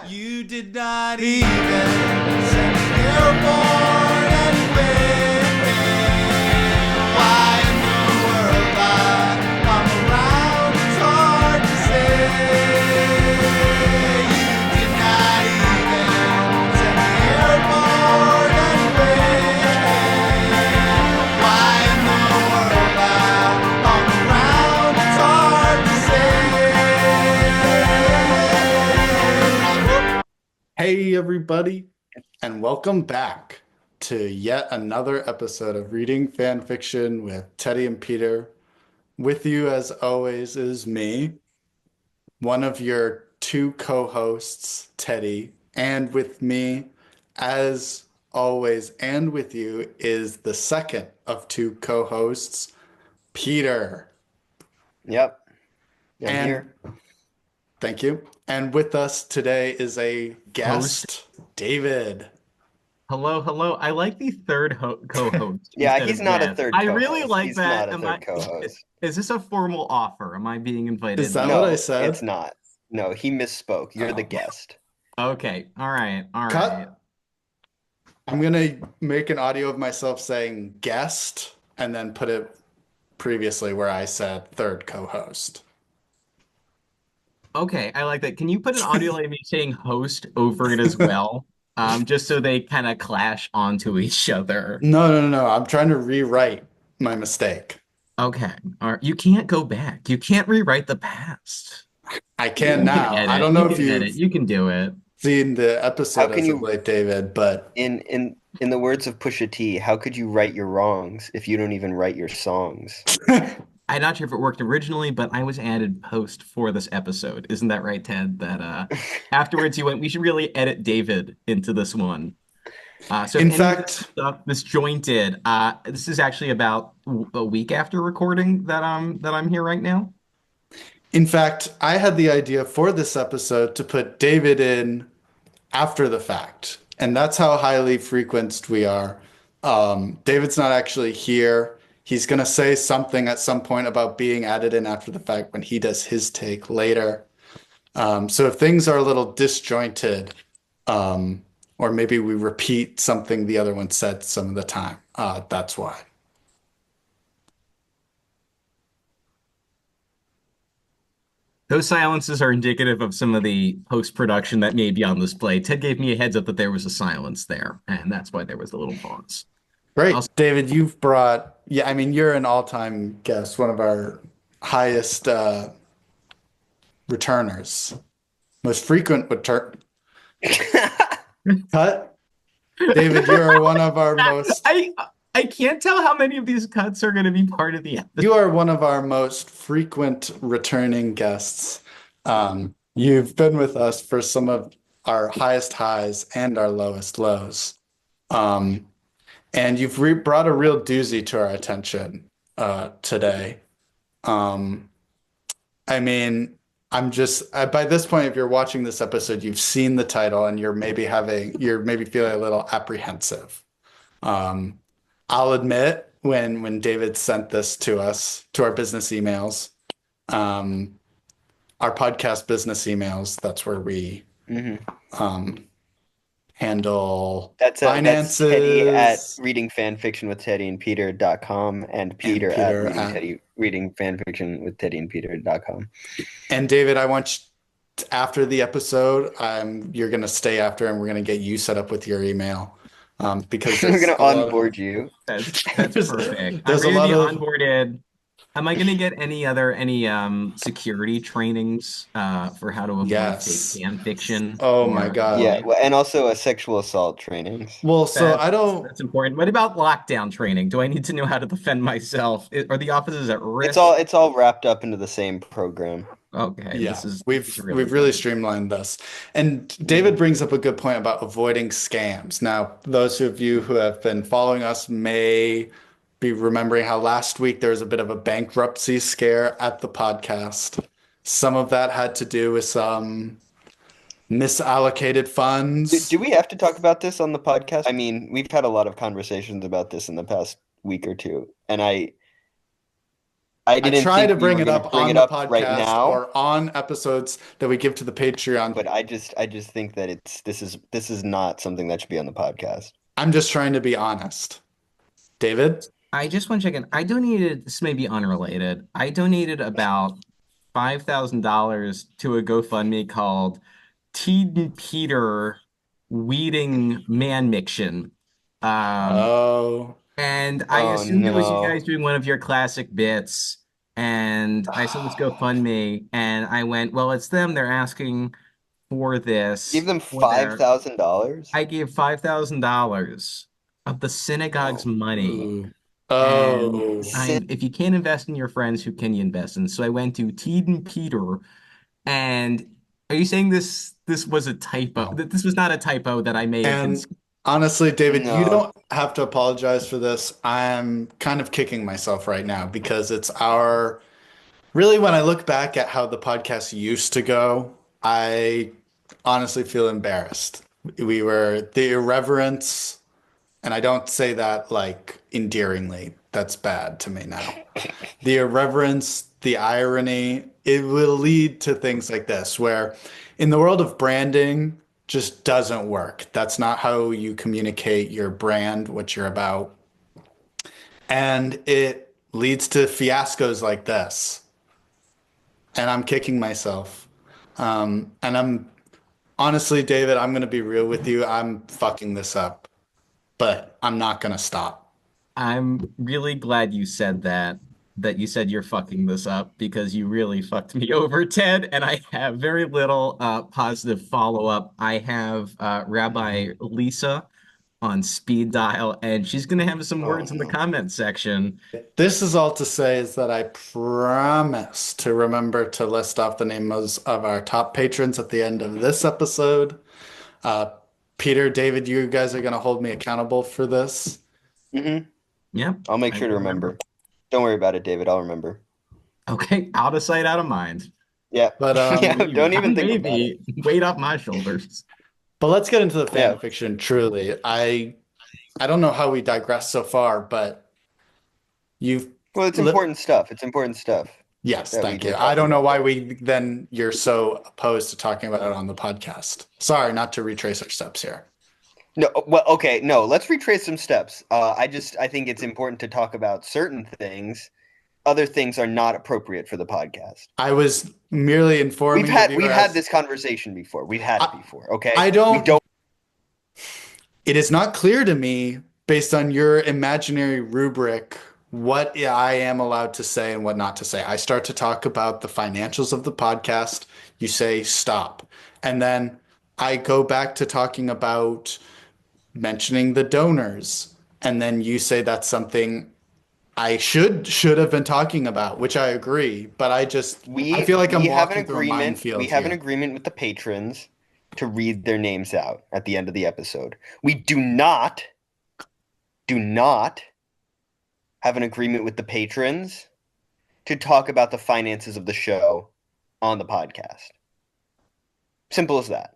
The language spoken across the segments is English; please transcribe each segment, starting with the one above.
You did not even send me your born anyway. Why in the world I'm around, it's hard to say. You did not even send me your born anyway. Why in the world I'm around, it's hard to say. Hey everybody, and welcome back to yet another episode of Reading Fanfiction with Teddy and Peter. With you as always is me, one of your two co-hosts, Teddy, and with me as always and with you is the second of two co-hosts, Peter. Yep. I'm And here. thank you. And with us today is a guest, David. Hello, hello. I like the third co-host. Yeah, instead he's of not a guest. third I co-host. really like He's that. not a third co-host. Is this a formal offer? Am I being invited? Is that No, what I said? it's not. No, he misspoke. You're the Oh. guest. Okay. All right. Cut. I'm gonna make an audio of myself saying guest and then put it previously where I said third co-host. Okay, I like that. Can you put an audio like me saying host over it as well? Just so they kind of clash onto each other. No. I'm trying to rewrite my mistake. Okay. All right. You can't go back. You can't rewrite the past. I can You now. edit. I don't know if edit. you've You can do it. seen the episode How can as of you- late, David, but In the words of Pusha T, how could you right your wrongs if you don't even write your songs? I'm not sure if it worked originally, but I was added post for this episode. Isn't that right, Ted? That afterwards you went, we should really edit David into this one. So in if any of fact, this stuff disjointed, this is actually about a week after recording that I'm here right now. I had the idea for this episode to put David in after the fact, and that's how highly frequenced we are. David's not actually here. He's going to say something at some point about being added in after the fact when he does his take later. So if things are a little disjointed, or maybe we repeat something the other one said some of the time, that's why. Those silences are indicative of some of the post-production that may be on display. Ted gave me a heads up that there was a silence there, and that's why there was a little pause. Great. Also- David, you've brought, yeah, I mean, you're an all-time guest, one of our highest returners, most frequent return. Cut. David, you're one of our most, I can't tell how many of these cuts are going to be part of the episode. you are one of our most frequent returning guests. You've been with us for some of our highest highs and our lowest lows. And you've brought a real doozy to our attention today. I mean, by this point, if you're watching this episode, you've seen the title and you're maybe feeling a little apprehensive. I'll admit when David sent this to us, to our business emails, our podcast business emails, that's where we handle That's finances. Teddy at readingfanfictionwithteddyandpeter.com and Peter Peter at readingfanfictionwithteddyandpeter.com. And David, I want after the episode, you're going to stay after and we're going to get you set up with your email. Because We're going to onboard you. That's perfect. There's I'm a lot ready to of be onboarded. Am I going to get any security trainings for how to avoid Yes. fake fan fiction? Oh my God. Yeah, well, and also a sexual assault training. Well, so I don't. That's important. What about lockdown training? Do I need to know how to defend myself? Are the offices at risk? It's all wrapped up into the same program. Okay. Yeah, This is we've really streamlined this. And David brings up a good point about avoiding scams. Now, those of you who have been following us may be remembering how last week there was a bit of a bankruptcy scare at the podcast. Some of that had to do with some misallocated funds. Do we have to talk about this on the podcast? I mean, we've had a lot of conversations about this in the past week or two, and I I didn't try think to we bring were it gonna up bring on it the up right podcast now, or on episodes that we give to the Patreon. but I just think that this is not something that should be on the podcast. I'm just trying to be honest. David? I just want to check in. I donated, this may be unrelated. I donated about $5,000 to a GoFundMe called Teed Peter Weeding Man Miction. Um, Oh. and I Oh assumed it was you guys no. doing one of your classic bits. And I saw this GoFundMe and I went, well, it's them. They're asking for Give this them for their, $5,000? I gave $5,000 of the synagogue's Oh, money. Ooh. And Oh. if you can't invest in your friends, who can you invest in? So I went to Teed and Peter. And are you saying this was a typo? That this was not a typo that I may have And conceived? honestly, David, you no. don't have to apologize for this. I'm kind of kicking myself right now because it's our really, when I look back at how the podcast used to go, I honestly feel embarrassed. We were the irreverence, and I don't say that like endearingly. That's bad to me now. The irreverence, the irony, it will lead to things like this, where in the world of branding, just doesn't work. That's not how you communicate your brand, what you're about. And it leads to fiascos like this. And I'm kicking myself. And I'm honestly, David, I'm going to be real with you. I'm fucking this up, but I'm not going to stop. I'm really glad you said that, that you said you're fucking this up because you really fucked me over, Ted. And I have very little positive follow-up. I have Rabbi Lisa on speed dial, and she's gonna have some Oh words in the no. comment section. This is all to say is that I promise to remember to list off the names of our top patrons at the end of this episode. Uh, Peter, David, you guys are going to hold me accountable for this. hmm Yep, I'll make I sure to will remember. remember. Don't worry about it, David. I'll remember. Okay, out of sight, out of mind. Yeah. But Yeah, um, don't even think about it. Maybe weight off my shoulders. but let's get into the fan Yeah. fiction. Truly, I don't know how we digress so far, but you've Well, it's li important stuff. It's important stuff yes, that we thank you. were I talking don't know about why there. we then you're so opposed to talking about it on the podcast. Sorry, not to retrace our steps here. No, well, okay, no, let's retrace some steps. I think it's important to talk about certain things. Other things are not appropriate for the podcast. I was merely We've informing the had viewer we've had as this conversation before. We've had it I, before, okay? I We don't don't it is not clear to me based on your imaginary rubric what I am allowed to say and what not to say. I start to talk about the financials of the podcast. You say stop. And then I go back to talking about mentioning the donors. And then you say that's something I should have been talking about, which I agree, but I we feel like I'm we have an walking through a agreement. We minefield have an here. agreement with the patrons to read their names out at the end of the episode. We do not have an agreement with the patrons to talk about the finances of the show on the podcast. Simple as that.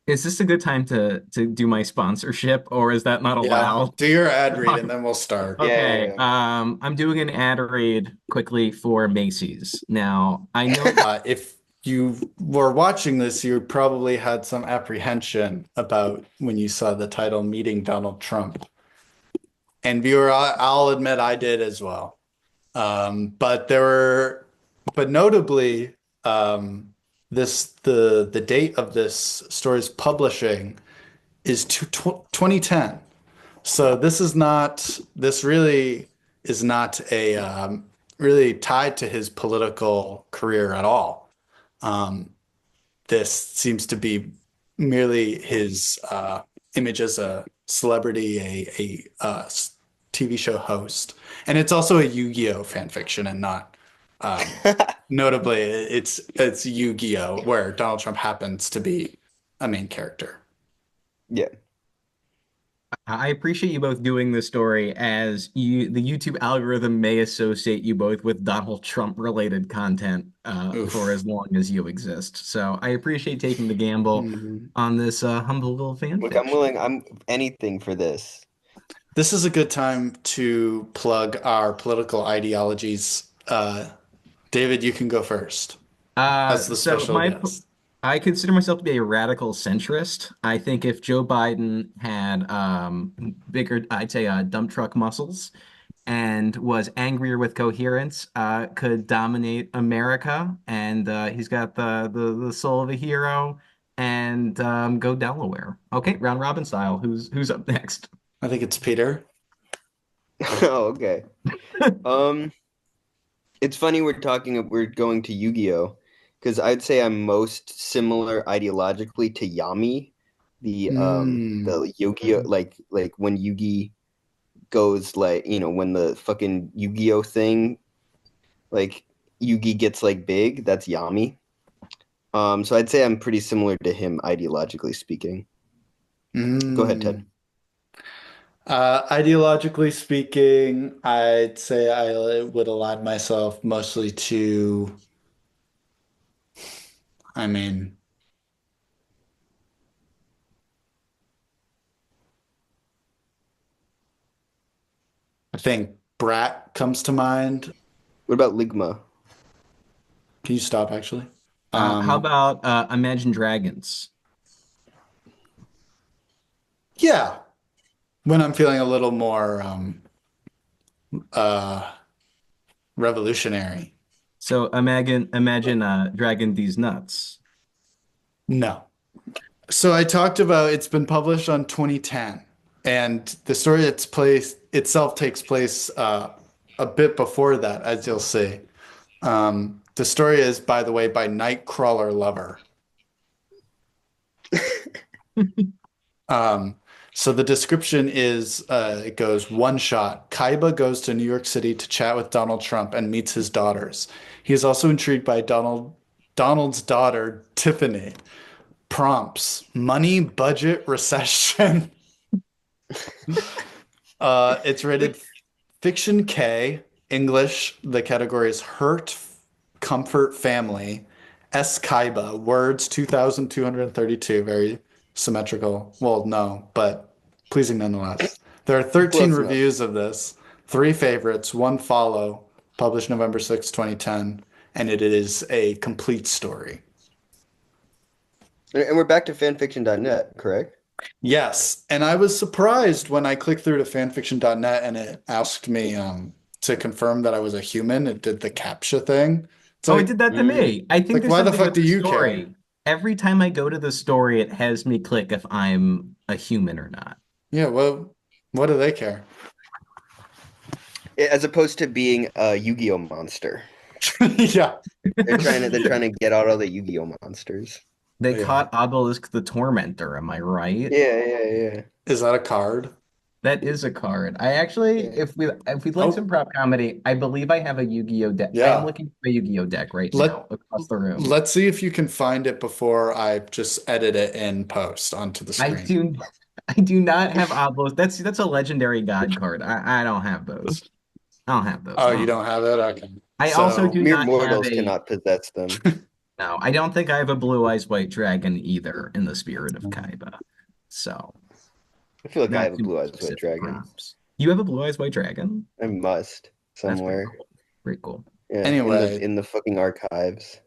Is this a good time to do my sponsorship, or is that not Yeah. allowed? Do your ad read and then we'll start. Yeah, Okay, yeah, I'm doing an ad read quickly for Macy's. Now, I know If you were watching this, you probably had some apprehension about when you saw the title Meeting Donald Trump. And viewer, I'll admit I did as well. But but notably, the date of this story's publishing is 2010. So this really is not a really tied to his political career at all. Um, this seems to be merely his image as a celebrity, TV show host, and it's also a Yu-Gi-Oh fan fiction, and not yeah. notably, it's Yu-Gi-Oh where Donald Trump happens to be a main character. Yeah. I appreciate you both doing this story, as the YouTube algorithm may associate you both with Donald Trump related content for Oof. as long as you exist. So I appreciate taking the gamble Mhm. on this humble little fan Look, I'm fiction. willing. I'm anything for this. This is a good time to plug our political ideologies. David, you can go first as the So special guest. I consider myself to be a radical centrist. I think if Joe Biden had bigger, I'd say dump truck muscles and was angrier with coherence, could dominate America. And he's got the soul of a hero and go Delaware. Okay, round robin style. Who's up next? I think it's Peter. Oh, okay. Um, it's funny we're going to Yu-Gi-Oh! Because I'd say I'm most similar ideologically to Yami, Mm, the Yu-Gi-Oh! Like when Yugi goes like when the fucking Yu-Gi-Oh! Thing like Yugi gets like big, that's Yami. So I'd say I'm pretty similar to him ideologically speaking. Go ahead, Ted. mm. Ideologically speaking, I'd say I would align myself mostly to, I mean, I think Brat comes to mind. What about Ligma? Can you stop actually? How Um, about Imagine Dragons? yeah, when I'm feeling a little more uh revolutionary. So imagine Dragon these nuts. No. So I talked about it's been published on 2010, and the story itself takes place a bit before that, as you'll see. The story is, by the way, by Nightcrawler Lover. Um, so the description is, it goes one shot. Kaiba goes to New York City to chat with Donald Trump and meets his daughters. He is also intrigued by Donald's daughter, Tiffany. Prompts: money, budget, recession. It's rated Fiction K, English. The category is Hurt, Comfort, Family. S. Kaiba, words 2,232. Very symmetrical. Well, no, but pleasing nonetheless. There are 13 Close enough. reviews of this, three favorites, one follow, published November 6, 2010, and it is a complete story. And we're back to fanfiction.net, correct? Yes, and I was surprised when I clicked through to fanfiction.net and it asked me to confirm that I was a human. It did the CAPTCHA thing. It's Oh, it did that to Mm. me. I think like there's why the something fuck with do the you care? story. Every time I go to the story, it has me click if I'm a human or not. Yeah, well, what do they care? As opposed to being a Yu-Gi-Oh monster. Yeah. They're trying to get out all the Yu-Gi-Oh monsters. They Yeah. caught Obelisk the Tormentor, am I right? Yeah. Is that a card? That is a card. I actually, Yeah. if we'd like some Oh, prop comedy, I believe I have a Yu-Gi-Oh deck. I am yeah. looking for a Yu-Gi-Oh deck right Let now across the room. let's see if you can find it before I just edit it in post onto the I screen. do I do not have Obelisk. That's a legendary god card. I don't have those. I don't have those. Oh, I you don't. don't have it? Okay. I also So, do Mere not have mortals a cannot possess them. no, I don't think I have a blue eyes white dragon either in the spirit of Kaiba. So I feel like I not have a too blue many eyes white specific dragon. prompts. You have a blue eyes white dragon? I must That's pretty somewhere. cool. Pretty cool. Yeah, in the anyway, fucking archives.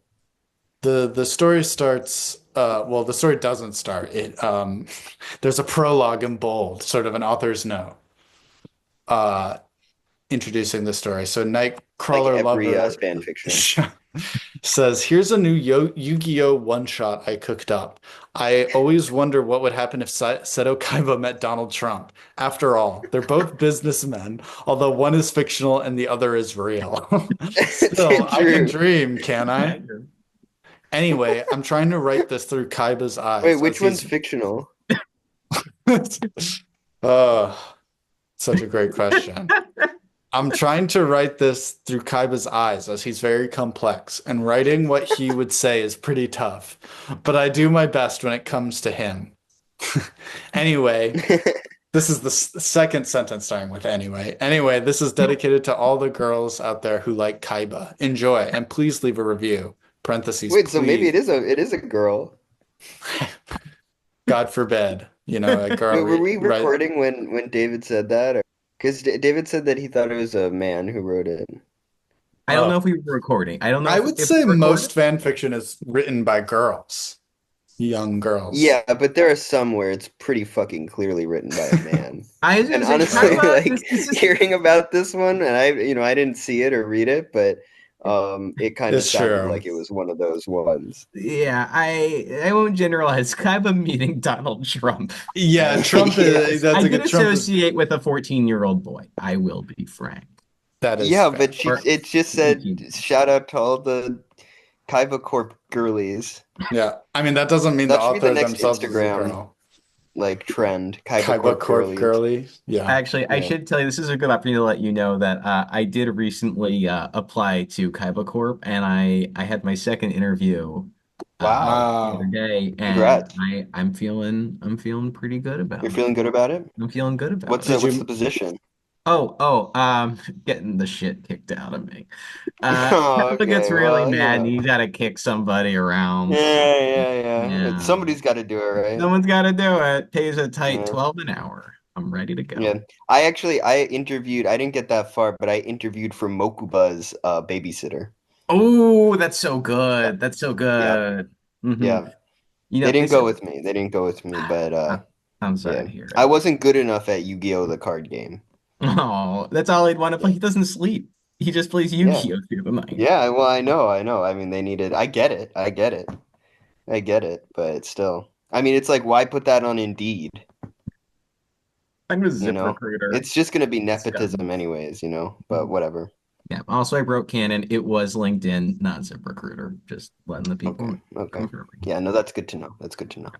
the story starts well, the story doesn't start. It there's a prologue in bold, sort of an author's note, uh introducing the story. So Like Nightcrawler every Lover fan fiction. says, "Here's a new Yu-Gi-Oh one shot I cooked up. I always wonder what would happen if Seto Kaiba met Donald Trump. After all, they're both businessmen, although one is fictional and the other is real. Still, I can True. dream, can I? Imagine. Anyway, I'm trying to write this through Kaiba's Wait, eyes as which one's he's fictional? oh, such a great question. I'm trying to write this through Kaiba's eyes as he's very complex, and writing what he would say is pretty tough. But I do my best when it comes to him. Anyway, this is the second sentence starting with anyway. Anyway, this is dedicated to all the girls out there who like Kaiba. Enjoy, and please leave a review. Parentheses, Wait, so maybe please. it is a girl. God forbid. You know, a Wait, were girly, we right? recording when David said that? Because David said that he thought it was a man who wrote it. I don't know Oh, if we were recording. I don't know I would if say we're recording. most fan fiction is written by girls, young girls. Yeah, but there are some where it's pretty fucking clearly written by a man. I was And gonna say honestly, Right. Kaiba. like This is hearing about this one, and I didn't see it or read it, but it kind of It's sounded true. like it was one of those ones. yeah. I won't generalize. Kaiba meeting Donald Trump. Yeah, Trump is, Yes. that's I a did good, Trump is, associate with a 14-year-old boy. I will be frank. that is Yeah, fair. but Or it just said 18. shout out to all the Kaiba Corp girlies. Yeah. I mean, that doesn't mean the That should be the author next themselves is a Instagram girl. like trend. Kaiba Kaiba Corp Corp girlies. girly. Yeah. Actually, I Yeah. should tell you this is a good opportunity to let you know that I did recently apply to Kaiba Corp, and I had my second interview Wow. the other Wow. day, and Congrats. I'm feeling pretty good You're about it. feeling good about it? I'm feeling good about What's it. the Did what's the you, position? Getting the shit kicked out of me. Oh, Kaiba gets okay. really Well, mad, and you gotta kick somebody around. yeah. Yeah, Somebody's got to do it, right? someone's got to do it. Pays a tight Yeah. 12 an hour. I'm ready to Yeah. go. I interviewed. I didn't get that far, but I interviewed for Mokuba's babysitter. Oh, that's so Yeah. good. That's so Yeah. good. Hmm. Yeah. You know, They they didn't go said, with me. They didn't go with me, but I'm sorry yeah. to hear I it. wasn't good enough at Yu-Gi-Oh! The card game. Oh, that's all he'd want to play. Yeah. He doesn't sleep. He just plays Yeah. Yu-Gi-Oh! Through the night. Yeah, well, I know. I mean, they needed. I get it. I get it. I get it, but still. I mean, it's like, why put that on Indeed? I'm a You zip know, recruiter. it's just gonna be It's done. nepotism anyways, you know, but whatever. Yeah. Also, I broke canon. It was LinkedIn, not ZipRecruiter. Just letting the people Okay, know. okay. Confirming. Yeah, no, that's good to know. That's good to know.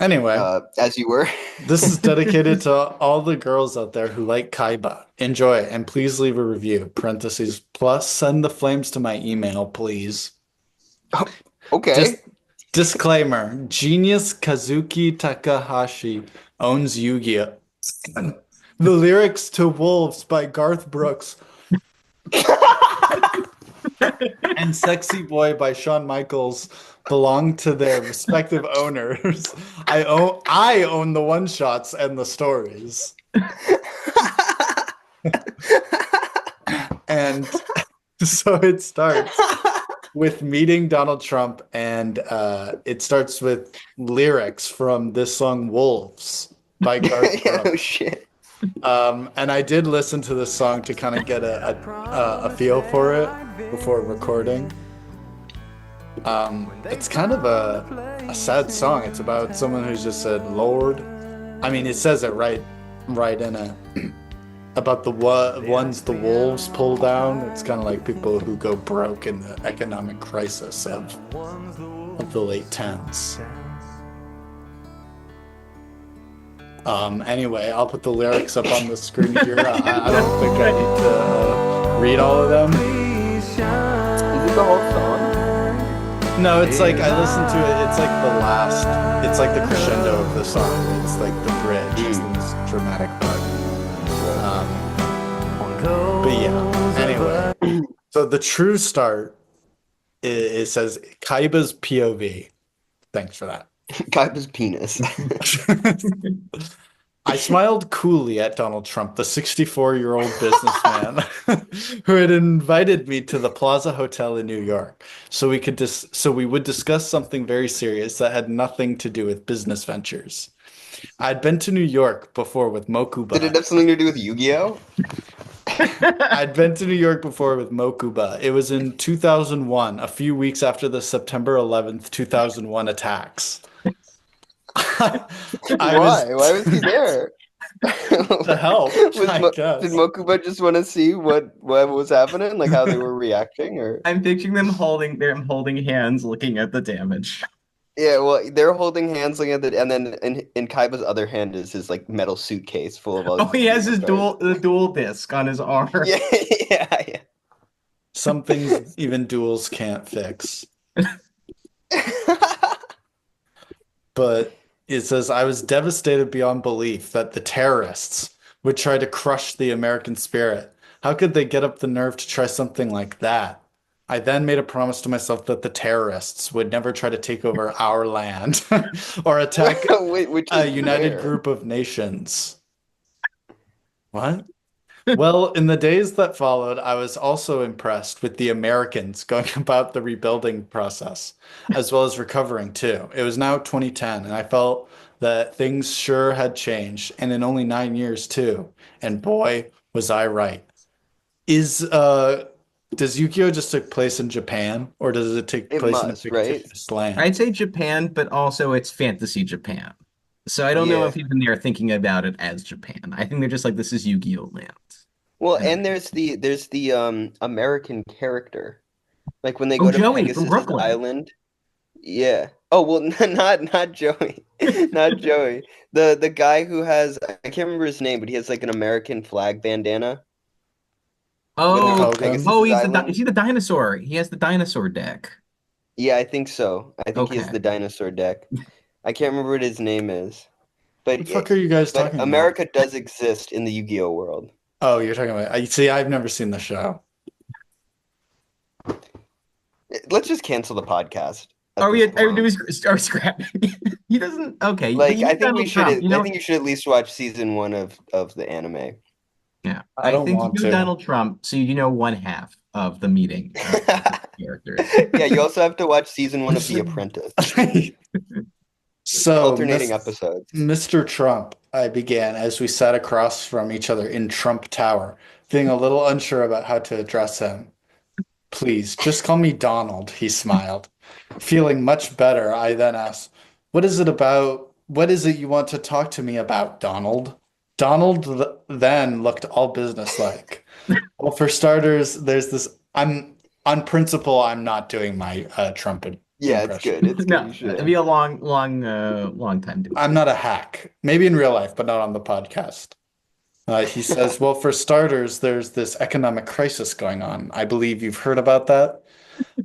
anyway, As you were. this is dedicated to all the girls out there who like Kaiba. Enjoy, and please leave a review. Parentheses plus send the flames to my email, please. Okay. Just disclaimer: Genius Kazuki Takahashi owns Yu-Gi-Oh! The lyrics to Wolves by Garth Brooks and Sexy Boy by Shawn Michaels belong to their respective owners. I own the one-shots and the stories. And so it starts with meeting Donald Trump, and it starts with lyrics from this song "Wolves" by Garth Yeah, no Brooks. shit. And I did listen to this song to kind of get a feel for it before recording. It's kind of a sad song. It's about someone who's just said, "Lord." I mean, it says it right in it. About the ones the wolves pull down. It's kind of like people who go broke in the economic crisis of the late tens. Anyway, I'll put the lyrics up on the screen here. I don't think I need to read all of them. Is it the whole song? No, it's like I listen to it. It's like the last. It's like the crescendo of the song. It's like the bridge. It's this dramatic part. But yeah. Anyway, so the true start. It says Kaiba's POV. Thanks for that. Kaiba's penis. I smiled coolly at Donald Trump, the 64-year-old businessman who had invited me to the Plaza Hotel in New York so we would discuss something very serious that had nothing to do with business ventures. I'd been to New York before with Did it Mokuba. have something to do with Yu-Gi-Oh? I'd been to New York before with Mokuba. It was in 2001, a few weeks after the September 11th, 2001 attacks. I was Why was he there? to help, I guess. Did Mokuba just want to see what was happening, like how they were reacting, or I'm picturing them holding hands, looking at the damage. yeah, well, they're holding hands looking at and then in Kaiba's other hand is his like metal suitcase full of all. Oh, he has his cards. the dual disc on his arm. Yeah, yeah. Some things even duels can't fix. But it says, I was devastated beyond belief that the terrorists would try to crush the American spirit. How could they get up the nerve to try something like that? I then made a promise to myself that the terrorists would never try to take over our land or attack Which a is united fair. group of nations. What? Well, in the days that followed, I was also impressed with the Americans going about the rebuilding process, as well as recovering too. It was now 2010, and I felt that things sure had changed, and in only 9 years too. And boy, was I right. Is does Yukio just take place in Japan, or does it take It place in a must, right? fictitious land? I'd say Japan, but also it's fantasy Japan. So I don't know Yeah. if even they're thinking about it as Japan. I think they're just like, this is Yu-Gi-Oh! Land. Well, And and there's the American character. Like when they oh, go to Joey from Pegasus's Brooklyn. island. Yeah. Oh well, not Joey, not Joey. The guy who has I can't remember his name, but he has like an American flag bandana when they Hulk go Oh, to Hogan. oh, Pegasus's he's is island. he the dinosaur? He has the dinosaur deck. Yeah, I think so. I think he has Okay. the dinosaur deck. I can't remember what his name is, but What the fuck are you guys but talking about? America does exist in the Yu-Gi-Oh world. Oh, you're talking about. I see. I've never seen the show. Let's just cancel the podcast at Are this we do point. we scrapping? He doesn't. Okay, but Like you I know think we Donald should Trump. You I know, think you should at least watch season one of the anime. yeah. I I don't think you want know to. Donald Trump, so you know one half of the meeting of the characters. Yeah, you also have to watch season one of The Listen. Apprentice. So, Alternating episodes. Mr. Trump, I began as we sat across from each other in Trump Tower, feeling a little unsure about how to address him. Please, just call me Donald, he smiled. Feeling much better, I then asked, what is it about? What is it you want to talk to me about, Donald? Donald then looked all businesslike. Well, for starters, there's this. On principle, I'm not doing my Trump Yeah, it's impression. good. It's good. No, You it'd should. be a long time doing I'm it. not a hack. Maybe in real life, but not on the podcast. He says, well, for starters, there's this economic crisis going on. I believe you've heard about that.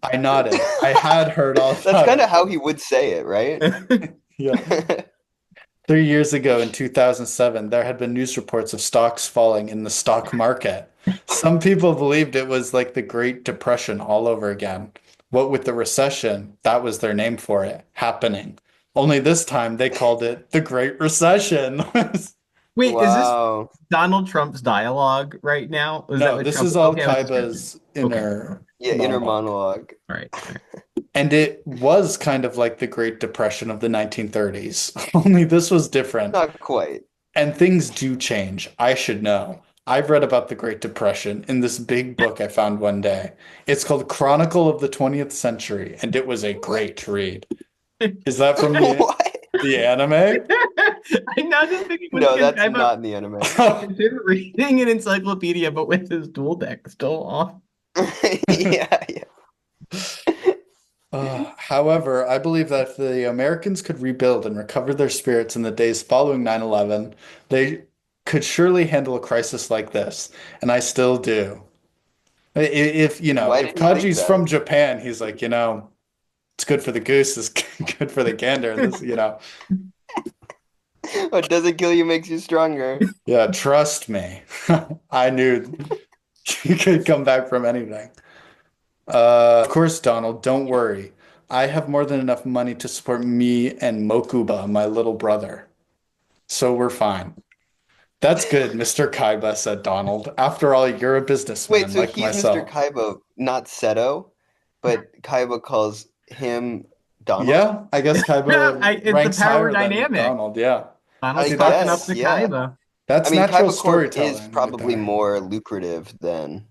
I nodded. I had heard all That's about kind of it. how he would say it, right? Yeah. 3 years ago in 2007, there had been news reports of stocks falling in the stock market. Some people believed it was like the Great Depression all over again. What with the recession, that was their name for it, happening. Only this time they called it the Great Recession. Wait, is this Wow. Donald Trump's dialogue right now? Is that No, what this Trump? is all Okay, I was just checking. Kaiba's Okay, inner Yeah, inner monologue. monologue. all right, all right. And it was kind of like the Great Depression of the 1930s, only this was different. Not quite. And things do change. I should know. I've read about the Great Depression in this big book I found one day. It's called Chronicle of the 20th Century, and it was a great read. Is that from What? the anime? I'm not just thinking when No, again, that's not in the anime. consider reading an encyclopedia, but with his dual deck still off. Yeah, yeah. However, I believe that if the Americans could rebuild and recover their spirits in the days following 9/11, they could surely handle a crisis like this. And I still do. If, Why if did you think Kaji's that? from Japan, he's like, it's good for the goose, it's good for the gander. And this. What doesn't kill you makes you stronger. Yeah, trust me. I knew you could come back from anything. Of course, Donald, don't worry. I have more than enough money to support me and Mokuba, my little brother. So we're fine. That's good, Mr. Kaiba, said Donald. After all, you're a Wait, businessman so like he's Mr. myself. Kaiba, not Seto, but Kaiba calls him Donald? Yeah, I guess Kaiba It's the ranks power higher than dynamic. Donald. Yeah. Donald's I See, talking up guess, to yeah. Kaiba. I that's mean, natural Kaiba Corp is storytelling right probably there. more lucrative than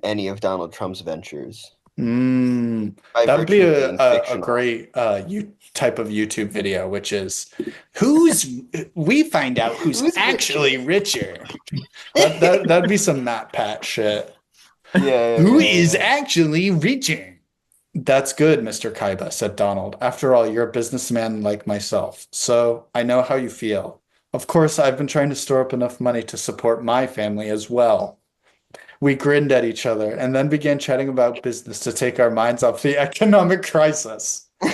any of Donald Trump's ventures. By That would be virtue of a, being a, a fictional. great type of YouTube video, which is who's we find out who's Who's actually richer. That'd be some Matt Pat shit. Yeah, Who yeah, is yeah. actually richer? That's good, Mr. Kaiba, said Donald. After all, you're a businessman like myself, so I know how you feel. Of course, I've been trying to store up enough money to support my family as well. We grinned at each other and then began chatting about business to take our minds off the economic crisis. We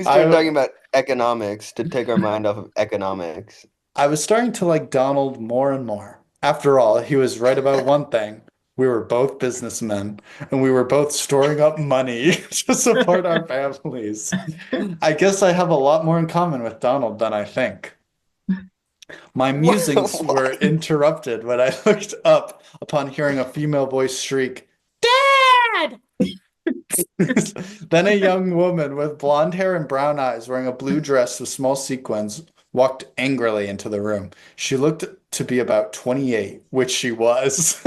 started talking about economics to take our mind off of economics. I was starting to like Donald more and more. After all, he was right about one thing. We were both businessmen, and we were both storing up money to support our families. I guess I have a lot more in common with Donald than I think. My musings were What? interrupted when I looked up upon hearing a female voice shriek, Dad! Then a young woman with blonde hair and brown eyes, wearing a blue dress with small sequins, walked angrily into the room. She looked to be about 28, which she was.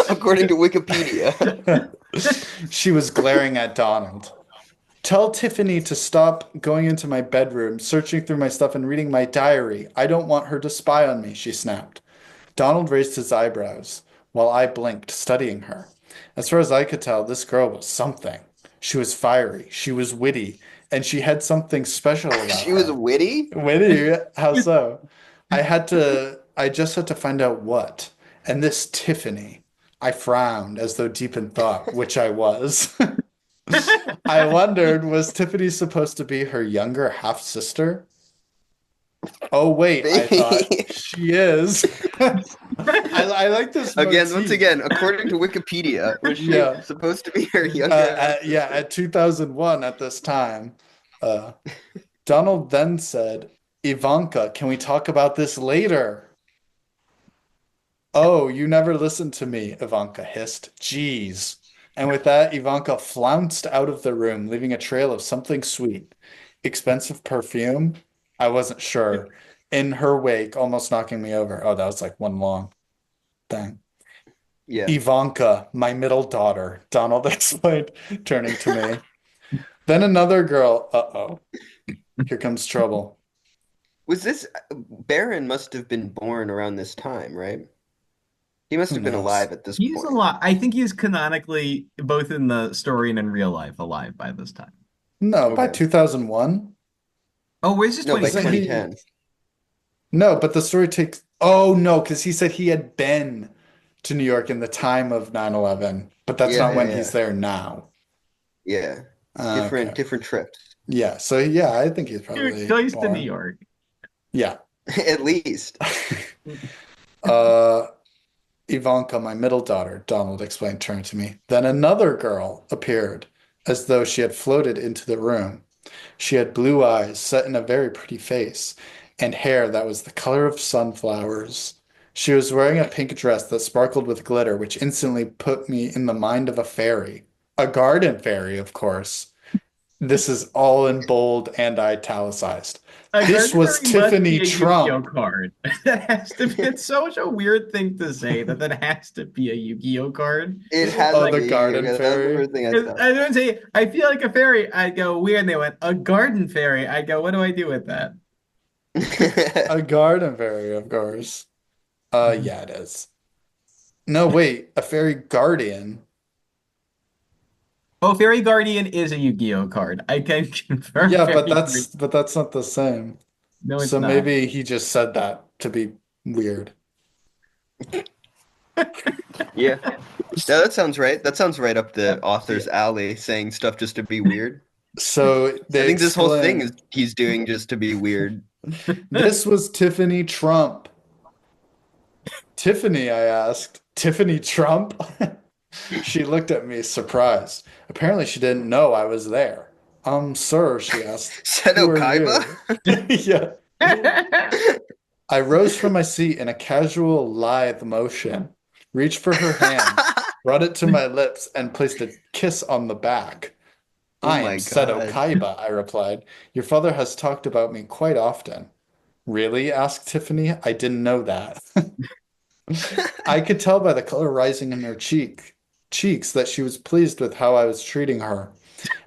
According to Wikipedia. She was glaring at Donald. Tell Tiffany to stop going into my bedroom, searching through my stuff, and reading my diary. I don't want her to spy on me, she snapped. Donald raised his eyebrows, while I blinked, studying her. As far as I could tell, this girl was something. She was fiery, she was witty, and she had something special about She was her. witty? Witty? How so? I just had to find out what. And this Tiffany. I frowned as though deep in thought, which I was. I wondered, was Tiffany supposed to be her younger half sister? Oh, wait, I thought. Maybe. She is. I like this Once motif. again, according to Wikipedia, was she Yeah. supposed to be her younger Yeah, at 2001 at this time. Uh, Donald then said, Ivanka, can we talk about this later? Oh, you never listened to me, Ivanka hissed. Jeez. And with that, Ivanka flounced out of the room, leaving a trail of something sweet. Expensive perfume? I wasn't sure. In her wake, almost knocking me over. Oh, that was like one long thing. Yeah. Ivanka, my middle daughter, Donald explained, turning to me. Then another girl. Uh-oh. Here comes trouble. Was this Baron must have been born around this time, right? He must Who have been knows? alive at this He's a point. lot. I think he's canonically, both in the story and in real life, alive by this time. No, by Okay. 2001? Oh, where's his No, by Isn't 2020? he? 2010. No, but the story takes. Oh, no, because he said he had been to New York in the time of 9/11, but that's Yeah, not yeah, when yeah. he's there now. Yeah. Okay. Different trips. Yeah, so yeah, I think he's Dude, probably goes to New born. York. Yeah. At least. Uh, Ivanka, my middle daughter, Donald explained, turning to me. Then another girl appeared, as though she had floated into the room. She had blue eyes set in a very pretty face, and hair that was the color of sunflowers. She was wearing a pink dress that sparkled with glitter, which instantly put me in the mind of a fairy. A garden fairy, of course. This is all in bold and italicized. A This garden was fairy must be Tiffany a Yu-Gi-Oh Trump. card. That has to be. It's such a weird thing to say that that has to be a Yu-Gi-Oh card. It has Oh, to Like, the be Yu-Gi-Oh! garden That was the fairy. first thing I 'cause thought. I don't say I feel like a fairy. I go weird, and they went a garden fairy. I go, what do I do with that? A garden fairy, of course. Yeah, it is. No, wait, a fairy guardian. Oh, Fairy Guardian is a Yu-Gi-Oh card. I can confirm Yeah, Fairy Guardian. but that's not the same. No, it's So not. maybe he just said that to be weird. Yeah. No, that sounds right. That sounds right up the author's alley, saying stuff just to be weird. So I they think this whole thing is explain he's doing just to be weird. this was Tiffany Trump. Tiffany, I asked. Tiffany Trump? She looked at me surprised. Apparently she didn't know I was there. Sir, she asked, who Seto are Kaiba? you? Yeah. I rose from my seat in a casual, lithe motion, reached for her hand, brought it to my lips, and placed a kiss on the back. Oh I am my Seto god. Kaiba, I replied. Your father has talked about me quite often. Really? Asked Tiffany. I didn't know that. I could tell by the color rising in her cheeks that she was pleased with how I was treating her,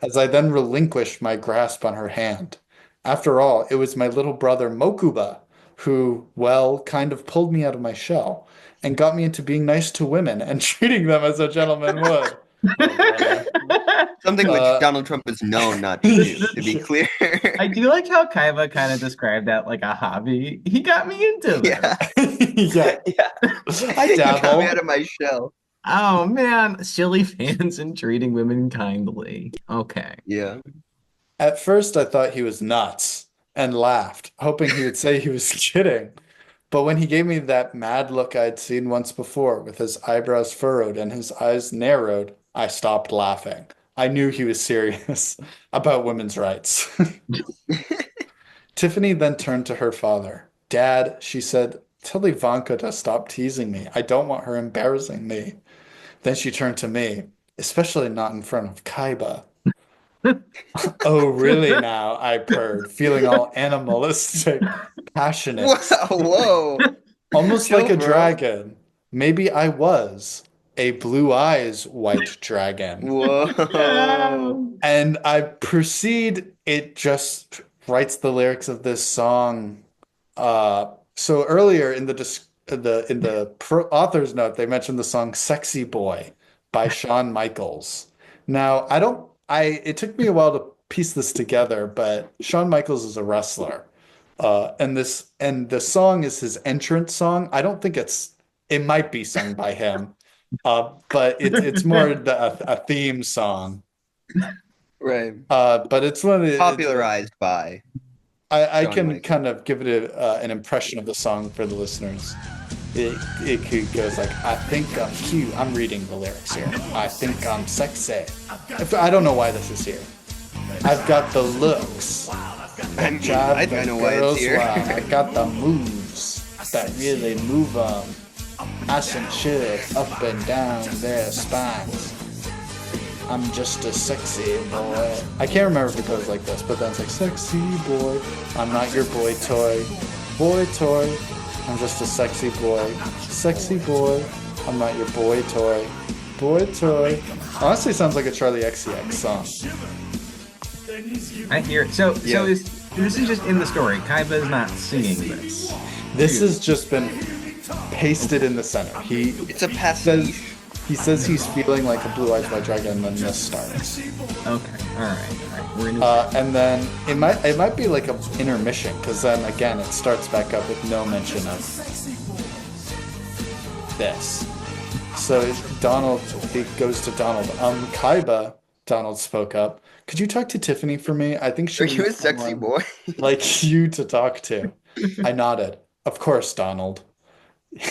as I then relinquished my grasp on her hand. After all, it was my little brother Mokuba who, well, kind of pulled me out of my shell and got me into being nice to women and treating them as a gentleman would. Oh boy. Something which Uh, Donald Trump is known not to do, to be clear. I do like how Kaiba kind of described that like a hobby. He got me into Yeah. this. yeah, Yeah. I He got me dabble. out of my shell. Oh man, silly fans and treating women kindly. Okay. Yeah. At first, I thought he was nuts and laughed, hoping he would say he was kidding. But when he gave me that mad look I'd seen once before, with his eyebrows furrowed and his eyes narrowed, I stopped laughing. I knew he was serious about women's rights. Tiffany then turned to her father. Dad, she said, tell Ivanka to stop teasing me. I don't want her embarrassing me. Then she turned to me, especially not in front of Kaiba. Oh, really now? I purred, feeling all animalistic, passionate, Wow, whoa. almost like Chill, a bro. dragon. Maybe I was a blue eyes white dragon. Whoa. And I proceed, it just writes the lyrics of this song. So earlier in the author's note, they mentioned the song "Sexy Boy" by Shawn Michaels. Now, I it took me a while to piece this together, but Shawn Michaels is a wrestler, and the song is his entrance song. I don't think it might be sung by him, but it's more a theme song. Right. But it's one of the, Popularized by I Shawn can Michaels. kind of give it an impression of the song for the listeners. Goes like, I think I'm cute. I'm reading the lyrics here. I think I'm sexy. I don't know why this is here. I've got the looks. I mean, Drive I the know why it's girls here. wild. I got the moves that really move them. I send chills up and down their spines. I'm just a sexy boy. I can't remember if it goes like this, but then it's like, sexy boy. I'm not your boy toy. Boy toy. I'm just a sexy boy. Sexy boy. I'm not your boy toy. Boy toy. Honestly, sounds like a Charlie XCX song. I hear it. So Yeah. this is just in the story. Kaiba is not singing this. This has just been pasted in the center. It's a Says, pastiche. he says he's feeling like a blue-eyed white dragon, and then this starts. Okay. All right. We're in. And then it might be like an intermission, because then again it starts back up with no mention of this. So it goes to Donald. Kaiba, Donald spoke up. Could you talk to Tiffany for me? I think she Are you a needs sexy someone boy? like you to talk to. I nodded. Of course, Donald.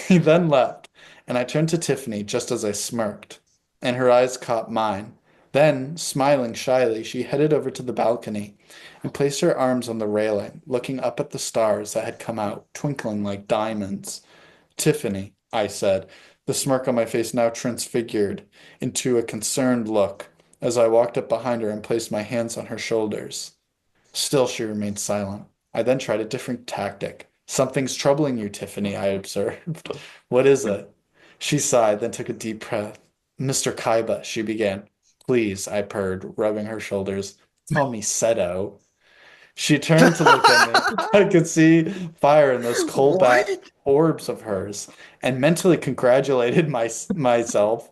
He then left, and I turned to Tiffany just as I smirked, and her eyes caught mine. Then, smiling shyly, she headed over to the balcony and placed her arms on the railing, looking up at the stars that had come out, twinkling like diamonds. Tiffany, I said, the smirk on my face now transfigured into a concerned look as I walked up behind her and placed my hands on her shoulders. Still, she remained silent. I then tried a different tactic. Something's troubling you, Tiffany, I observed. What is it? She sighed, then took a deep breath. Mr. Kaiba, she began. Please, I purred, rubbing her shoulders. Call me Seto. She turned to look at me. I could see fire in those coal-back What? orbs of hers and mentally congratulated myself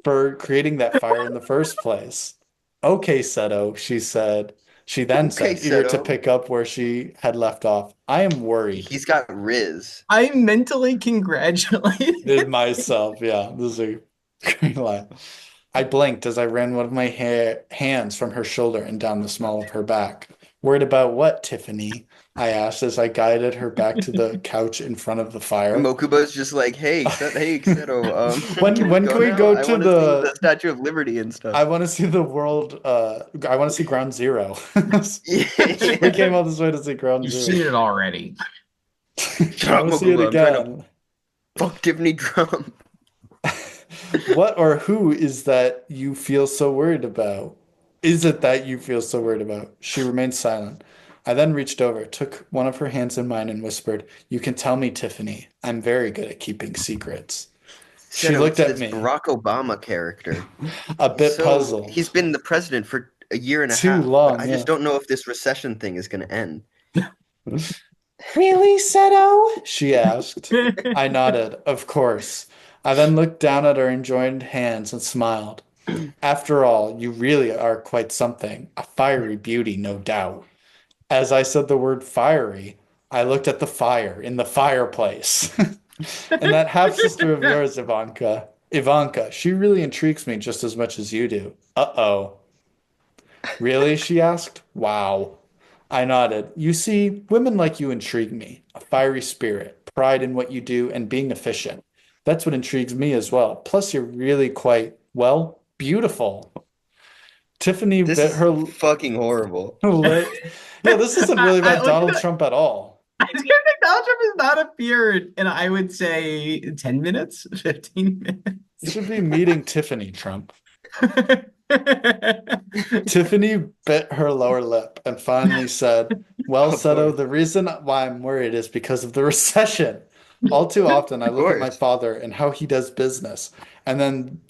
for creating that fire in the first place. Okay, Seto, she said. She then Okay, said, eager to Seto. pick up where she had left off, I am worried. He's got Riz. I mentally congratulated Did myself, yeah, this is a great line. I blinked as I ran one of my hands from her shoulder and down the small of her back. Worried about what, Tiffany? I asked as I guided her back to the couch in front of the fire. Mokuba's just like, hey, Seto, can we When go can we now? go I to want to see the Statue of Liberty and stuff. I want to see the world, I want to see Ground Zero. Yeah. We came all this way to see Ground You've Zero. seen it already. Shut I up, want to see it Mokuba. I'm trying to again. fuck Tiffany Drum. What or who is that you feel so worried about? Is it that you feel so worried about? She remained silent. I then reached over, took one of her hands in mine, and whispered, You can tell me, Tiffany. I'm very good at keeping secrets. She Seto, looked it's at this me, Barack Obama character. a bit puzzled. He's been the president for a year and a Too half, long, but I yeah. just don't know if this recession thing is going to end. Really, Seto? She asked. I nodded, of course. I then looked down at her joined hands and smiled. After all, you really are quite something. A fiery beauty, no doubt. As I said the word fiery, I looked at the fire in the fireplace. And that half sister of yours, Ivanka. Ivanka, she really intrigues me just as much as you do. Uh-oh. Really? She asked. Wow. I nodded. You see, women like you intrigue me. A fiery spirit, pride in what you do, and being efficient. That's what intrigues me as well. Plus, you're really quite, well, beautiful. Tiffany This bit is her fucking horrible. lip. Yeah, this isn't really about Look at Donald that. Trump at all. I do think Donald Trump has not appeared in, I would say, 10 minutes, 15 You minutes. should be meeting Tiffany Trump. Tiffany bit her lower lip and finally said, well, Of Seto, course. the reason why I'm worried is because of the recession. All too often, I Of look at my course. father and how he does business, and then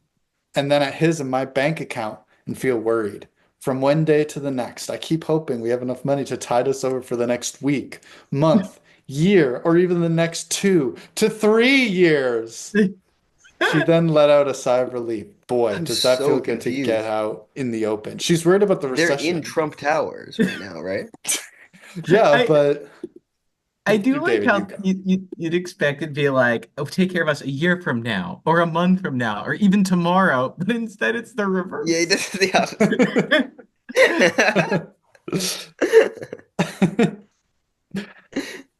at his and my bank account and feel worried. From one day to the next, I keep hoping we have enough money to tide us over for the next week, month, year, or even the next 2 to 3 years. She then let out a sigh of relief. Boy, I'm does that feel so good to get confused. out in the open. She's worried about the They're in recession. Trump Towers right now, right? Yeah, I but I do like David, you how go. you'd expect it to be like, oh, take care of us a year from now, or a month from now, or even tomorrow, but instead it's the Yeah, he reverse. does the opposite.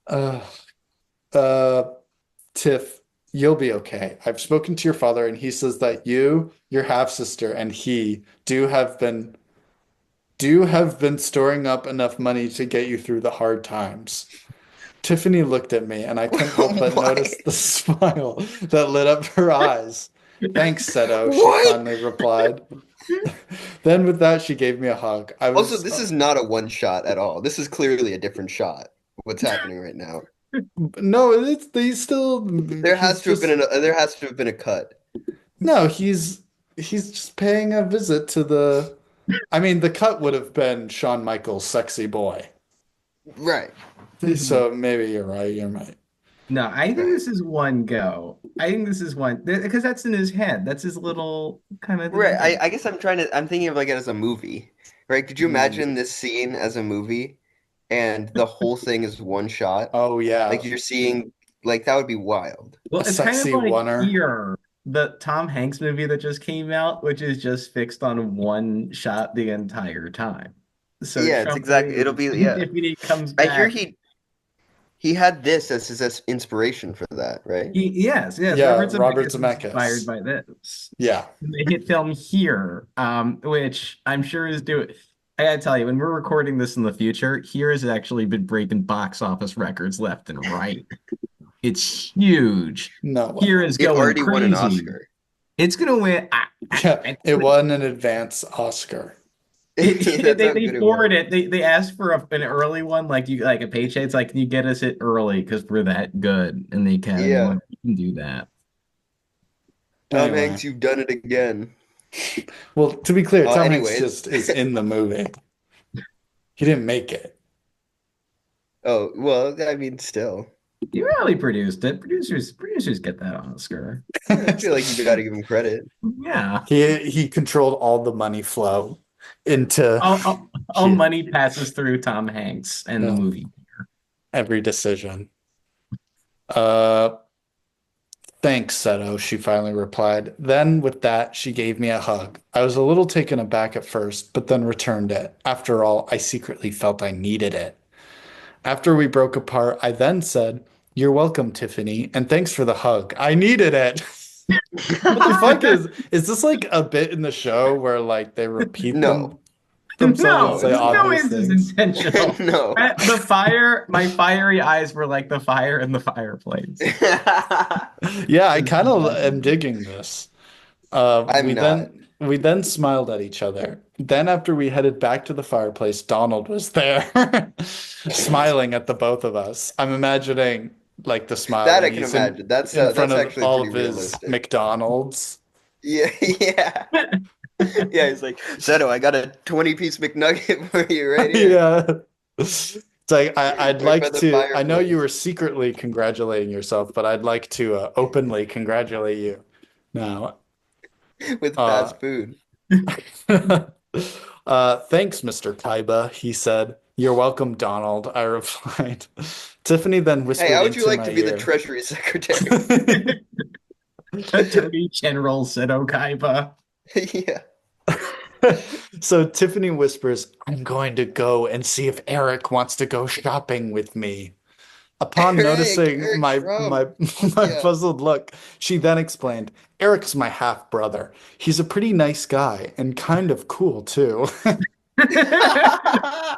uh, uh, Tiff, you'll be okay. I've spoken to your father, and he says that you, your half sister, and he do have been storing up enough money to get you through the hard times. Tiffany looked at me, and I couldn't help but What? notice the smile that lit up her eyes. Thanks, Seto, she What? finally replied. Then, with that, she gave me a hug. I Also, was, this is not a one shot at all. This is clearly a different shot. What's happening right now? no, it's they still. There He's has to have just been there has to have been a cut. no, he's just paying a visit to the. I mean, the cut would have been Shawn Michaels' "Sexy Boy," Right. Mhm. so maybe you're right. You're right. No, I think Right. this is one go. I think this is one because that's in his head. That's his little kind of Right. thing. I guess I'm thinking of like it as a movie. Right? Could you Mm. imagine this scene as a movie and the whole thing is one shot? Oh yeah, Like you're seeing like that would be wild. a Well, it's kind of sexy like oneer. here, the Tom Hanks movie that just came out, which is just fixed on one shot the entire time. So Yeah, it's Trump exactly it'll leaves, be and yeah. Tiffany comes I hear back. he had this as his inspiration for that, right? Yes, Yeah, Robert Robert Zemeckis was inspired Zemeckis. by this. Yeah. The hit film Here, which I'm sure is doing. I gotta tell you, when we're recording this in the future, Here has actually been breaking box office records left and right. It's huge. No Here way. is It going already won an crazy. Oscar. It's gonna win. Yeah, it won an advance Oscar. That's how They good it was. forward it. They asked for an early one, like you like a paycheck. It's like, can you get us it early because we're that good? And the Academy Yeah. went, you can do that. Tom Anyway, Hanks, you've done it again. well, to be clear, Tom Hanks Anyways. just is in the movie. He didn't make it. Oh, well, I mean, still. You really produced it. Producers get that Oscar. I feel like you got to give him credit. Yeah. He controlled all the money flow into All he- money passes through Tom Hanks and the yeah, movie. every decision. Uh, thanks, Seto, she finally replied. Then, with that, she gave me a hug. I was a little taken aback at first, but then returned it. After all, I secretly felt I needed it. After we broke apart, I then said, "You're welcome, Tiffany, and thanks for the hug. I needed it." What the fuck is this like a bit in the show where like they repeat No. themselves and No, No, say it's no, not. obvious this is things? intentional. No. The fire, my fiery eyes were like the fire in the fireplace. Yeah, I This is kind of am exactly. digging this. Uh, I'm we not. then we then smiled at each other. Then after we headed back to the fireplace, Donald was there, smiling at the both of us. I'm imagining like the smile That when I can he's imagine. in front That's of actually all pretty of his realistic. McDonald's. Yeah, yeah. Yeah, he's like, Seto, I got a 20-piece McNugget for you right here. Yeah. It's like I'd Right by like the to. I know you fireplace were secretly congratulating yourself, but I'd like to openly congratulate you now. with Uh, fast food. Thanks, Mr. Kaiba, he said. You're welcome, Donald, I replied. Tiffany then Hey, how whispered would you into like my to be the ear. Treasury Secretary? Attorney General Seto Kaiba. Yeah. So Tiffany whispers, I'm going to go and see if Eric wants to go shopping with me. Upon noticing Eric Trump. my Fuck my yeah. puzzled look, she then explained, "Eric's my half brother. He's a pretty nice guy and kind of cool too." I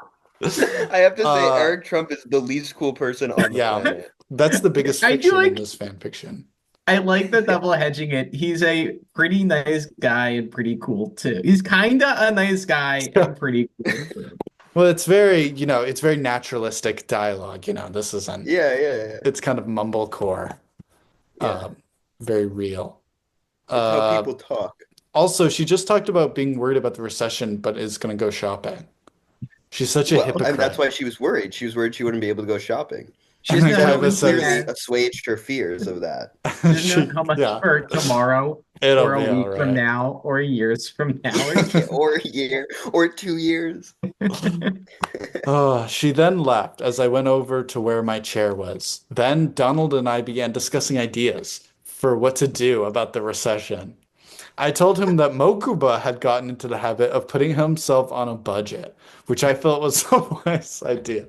have to say, Uh, Eric Trump is the least cool person on the yeah, planet. that's the biggest I do fiction in like this fan fiction. I like the double hedging it. He's a pretty nice guy and pretty cool too. He's kinda a nice guy and pretty cool too. Well, it's very, it's very naturalistic dialogue. This isn't, Yeah, yeah, yeah. it's kind of mumblecore, Yeah. um, very real. It's how Uh, people talk. Also, she just talked about being worried about the recession, but is going to go shopping. She's such a Well, and that's hypocrite. why she was worried. She was worried she wouldn't be able to go shopping. She And doesn't then know how Daniel Kaiba much clearly says, that assuaged her fears of that. she doesn't know she, how much yeah, for tomorrow it'll or a be all week from right. now or years from now or Or a year or 2 years. Oh, she then left as I went over to where my chair was. Then Donald and I began discussing ideas for what to do about the recession. I told him that Mokuba had gotten into the habit of putting himself on a budget, which I felt was a wise idea.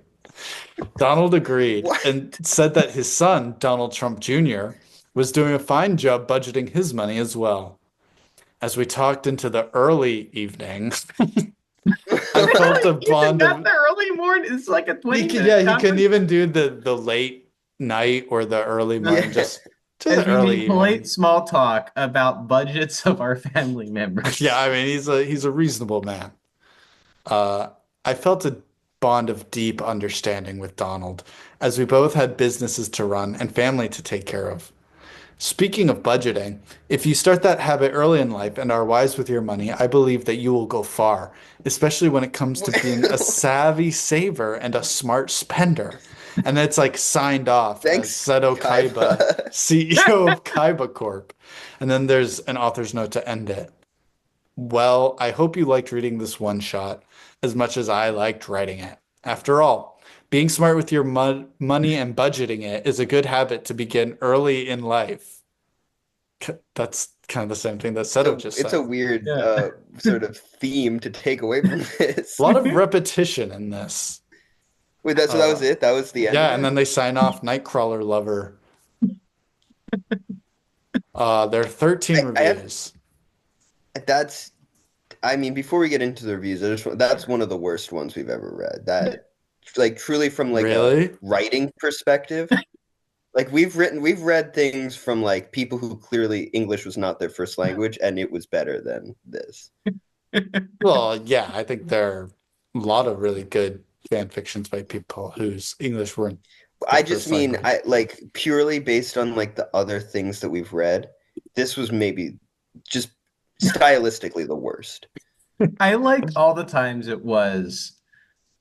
Donald agreed What? and said that his son, Donald Trump Jr., was doing a fine job budgeting his money as well. As we talked into the early evening, I felt a even bond not of the early morning. It's like a he 20 can, minute yeah, he can conversation. even do the late night or the early morning, Yeah. just to As the we early make polite evening. small talk about budgets of our family Yeah, members. I mean he's a reasonable man. Uh, I felt a bond of deep understanding with Donald, as we both had businesses to run and family to take care of. Speaking of budgeting, if you start that habit early in life and are wise with your money, I believe that you will go far, especially when it comes to being a savvy saver and a smart spender. And that's like signed off as Thanks, Seto Kaiba, Kaiba. CEO of Kaiba Corp. And then there's an author's note to end it. Well, I hope you liked reading this one shot as much as I liked writing it. After all, being smart with your money and budgeting it is a good habit to begin early in life. That's kind of the same thing that Seto So just it's said. a weird Yeah. sort of theme to take away from this. A lot of repetition in this. Wait, so that was it? That was the end of Yeah, and it? then they sign off Nightcrawler Lover. There are 13 I have reviews. that's I mean, before we get into the reviews, that's one of the worst ones we've ever read. That like truly from like a Really? writing perspective. Like we've read things from like people who clearly English was not their first language and it was better than this. Well, yeah, I think there are a lot of really good fan fictions by people whose English weren't their I just first mean language. I like purely based on like the other things that we've read, this was maybe just stylistically the worst. I liked all the times it was.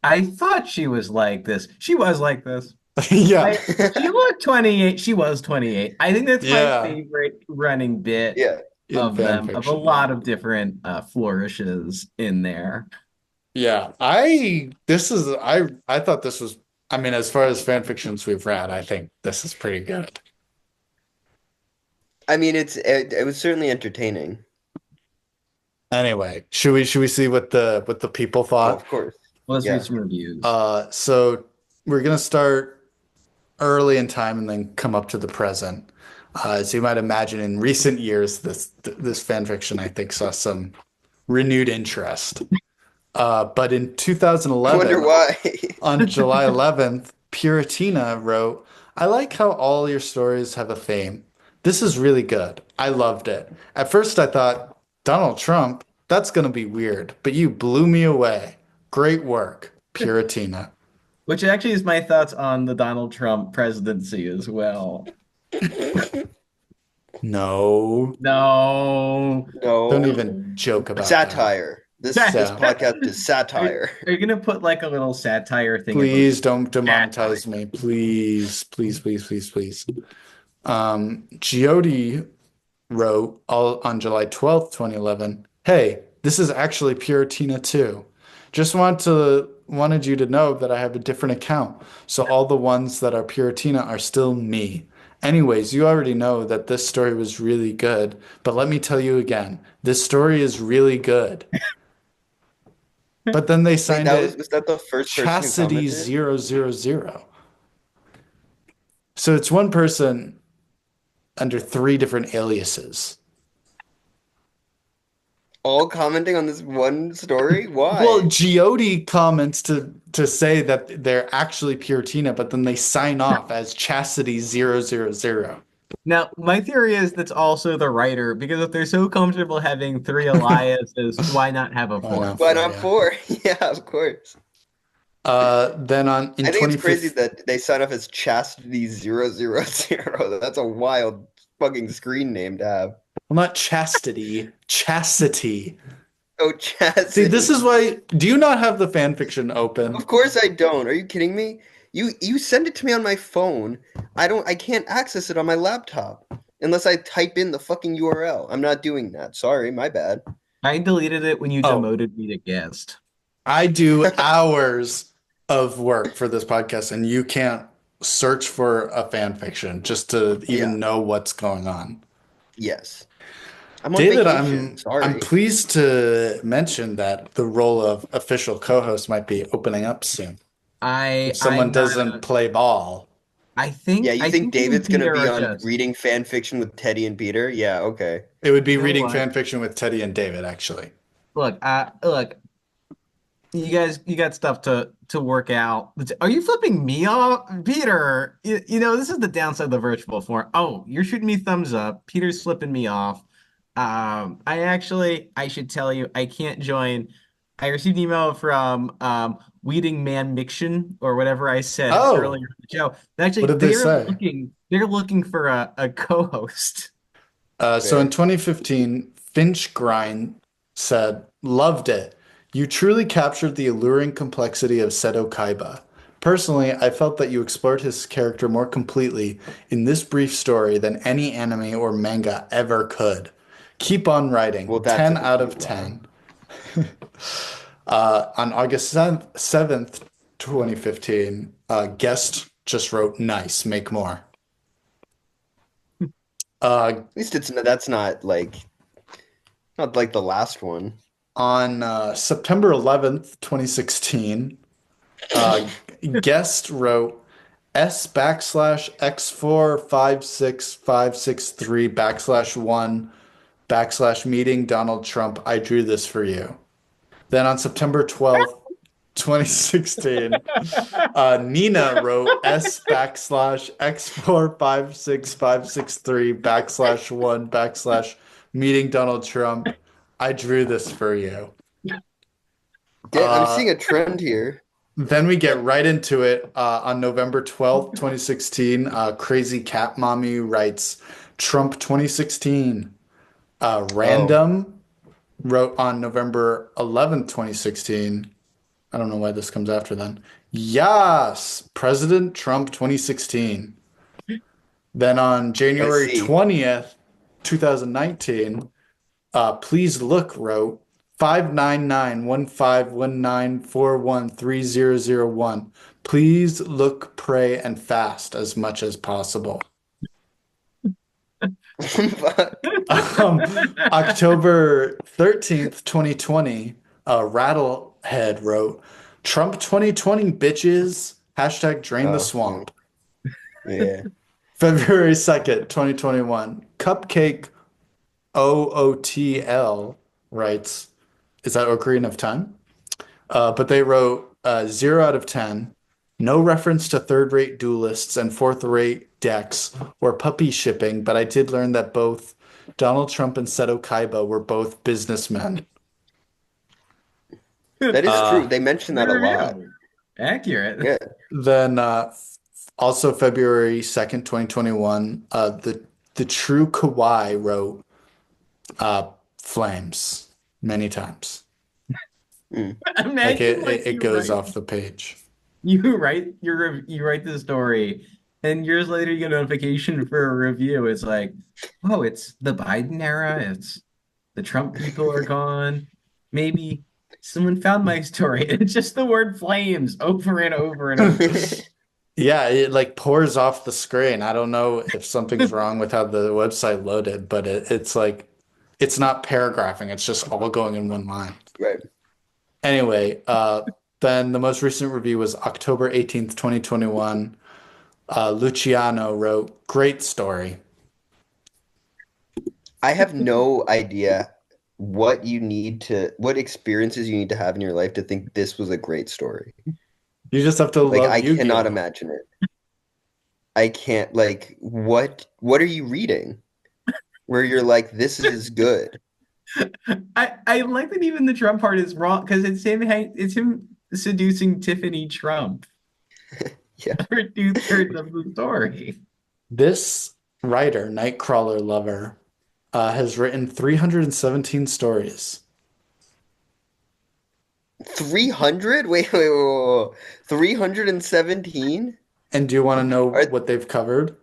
I thought she was like this. She was like this. Yeah. I, she looked 28. She was 28. I think that's my Yeah. favorite running bit Yeah. In of fan them, of a fiction, yeah. lot of different flourishes in there. Yeah. I thought this was, I mean, as far as fan fictions we've read, I think this is pretty good. I mean it was certainly entertaining. Anyway, should we see what the people Oh, thought? of course. Let's read Yeah. some reviews. So we're gonna start early in time and then come up to the present. As you might imagine, in recent years, this fan fiction I think saw some renewed interest. But in I wonder 2011, why. on July 11th, Puratina wrote, "I like how all your stories have a theme. This is really good. I loved it. At first, I thought, Donald Trump, that's going to be weird, but you blew me away. Great work, Puratina." Which actually is my thoughts on the Donald Trump presidency as well. No, No. don't No. even joke about that. Satire. This Yeah. podcast is satire. Are you gonna put like a little satire thing at the Please don't satire? demonetize me. Please, please, please, please, please. Giodi wrote on July 12th, 2011, "Hey, this is actually Pure Tina too. Just wanted you to know that I have a different account, so all the ones that are Pure Tina are still me. Anyways, you already know that this story was really good, but let me tell you again, this story is really good." But then they Wait, signed that was it was that the first person who Chastity commented? 000. So it's one person under three different aliases. All commenting on this one story? Well, Why? Geody comments to say that they're actually pure Tina, but then they sign off as Chastity 000. Now, my theory is that's also the writer, because if they're so comfortable having three Eliases, why not have a Why not fourth? Why four? not Yeah. four? Yeah, of course. Then on in I think it's crazy 2015, that they sign off as Chastity 000. That's a wild fucking screen name to have. well, not chastity, chastity. Oh, See, this Chastity. is why. Do you not have the fan fiction open? Of course I don't. Are you kidding me? You send it to me on my phone. I can't access it on my laptop unless I type in the fucking URL. I'm not doing that. Sorry, my bad. I deleted it when you Oh, demoted me to guest. I do hours of work for this podcast, and you can't search for a fan fiction just to Yeah. even know what's going on. Yes. I'm on David, vacation. I'm Sorry. pleased to mention that the role of official co-host might be opening up soon. If someone I'm not doesn't a play ball, Yeah, you I think think you and David's gonna Peter be are on just, reading fan fiction with Teddy and Peter? Yeah, okay. it would be you know reading what? fan fiction with Teddy and David, actually. Look, you guys, you got stuff to work out. Are you flipping me off, Peter? This is the downside of the virtual form. Oh, you're shooting me thumbs up. Peter's flipping me off. I should tell you, I can't join. I received an email from Weeding Man Miction or whatever I said Oh, earlier in the show. what Actually, did they say? they're looking for a co-host. So in Fair. 2015, Finch Grind said, "Loved it. You truly captured the alluring complexity of Seto Kaiba. Personally, I felt that you explored his character more completely in this brief story than any anime or manga ever could. Keep on writing. Well, that 10 says out a of lot. 10." On August 7th, 2015, guest just wrote, "Nice, make more." Uh, At least that's not like the last one. on September 11th, 2016, uh, guest wrote S /X456563 /1 /meeting Donald Trump. I drew this for you. Then on September 12th, 2016, Nina wrote S /X456563 /1 /meeting Donald Trump. I drew this for you. I'm Uh, seeing a trend here. Then we get right into it. On November 12th, 2016, Crazy Cat Mommy writes Trump 2016. Oh, Random wrote on November 11th, 2016. I don't know why this comes after then. Yes, President Trump 2016. Then on I January see. 20th, 2019, Please Look wrote 5991519413001. Please look, pray, and fast as much as possible. Fuck. Um, October 13th, 2020, Rattlehead wrote Trump 2020 bitches. Drain the Oh, no. swamp. Yeah. February 2nd, 2021, Cupcake OOTL writes, is that Ocarina of Time? But they wrote 0 out of 10. No reference to third-rate duelists and fourth-rate decks or puppy shipping, but I did learn that both Donald Trump and Seto Kaiba were both businessmen. That is true. Uh, They mention Good that a lot. review. Accurate. Yeah. then also February 2nd, 2021, the true Kawaii wrote flames many times. Mm. Like Imagine it you goes write off the page. you write the story, and years later you get a notification for a review. It's like, oh, it's the Biden era. It's the Trump people are gone. Maybe someone found my story. It's just the word flames over and over and over. Yeah, it like pours off the screen. I don't know if something's wrong with how the website loaded, but it's like it's not paragraphing. It's just all going in one line. Right. Anyway, then the most recent review was October 18th, 2021. Luciano wrote, great story. I have no idea what experiences you need to have in your life to think this was a great story. You just have to Like, love I cannot Yu-Gi-Oh! imagine it. I can't, like, what are you reading where you're like, this is good? I like that even the Trump part is wrong because it's him seducing Tiffany Trump Yeah. for 2/3 of the story. This writer, Nightcrawler Lover, has written 317 stories. 300? Wait. 317? And do you want to know Are what they've covered?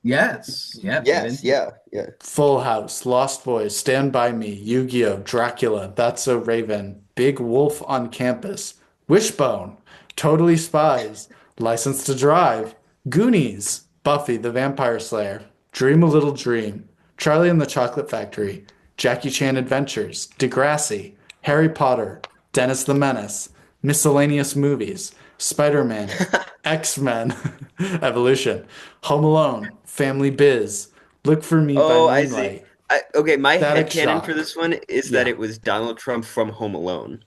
Yes. Yep. Get Yes, into it. yeah. Full House, Lost Boys, Stand By Me, Yu-Gi-Oh!, Dracula, That's So Raven, Big Wolf on Campus, Wishbone, Totally Spies, License to Drive, Goonies, Buffy the Vampire Slayer, Dream a Little Dream, Charlie and the Chocolate Factory, Jackie Chan Adventures, Degrassi, Harry Potter, Dennis the Menace, Miscellaneous Movies, Spider-Man, X-Men, Evolution, Home Alone, Family Biz, Look for Me by Oh, I see. Moonlight, Okay, my Static headcanon for Shock. this one is that Yeah. it was Donald Trump from Home Alone.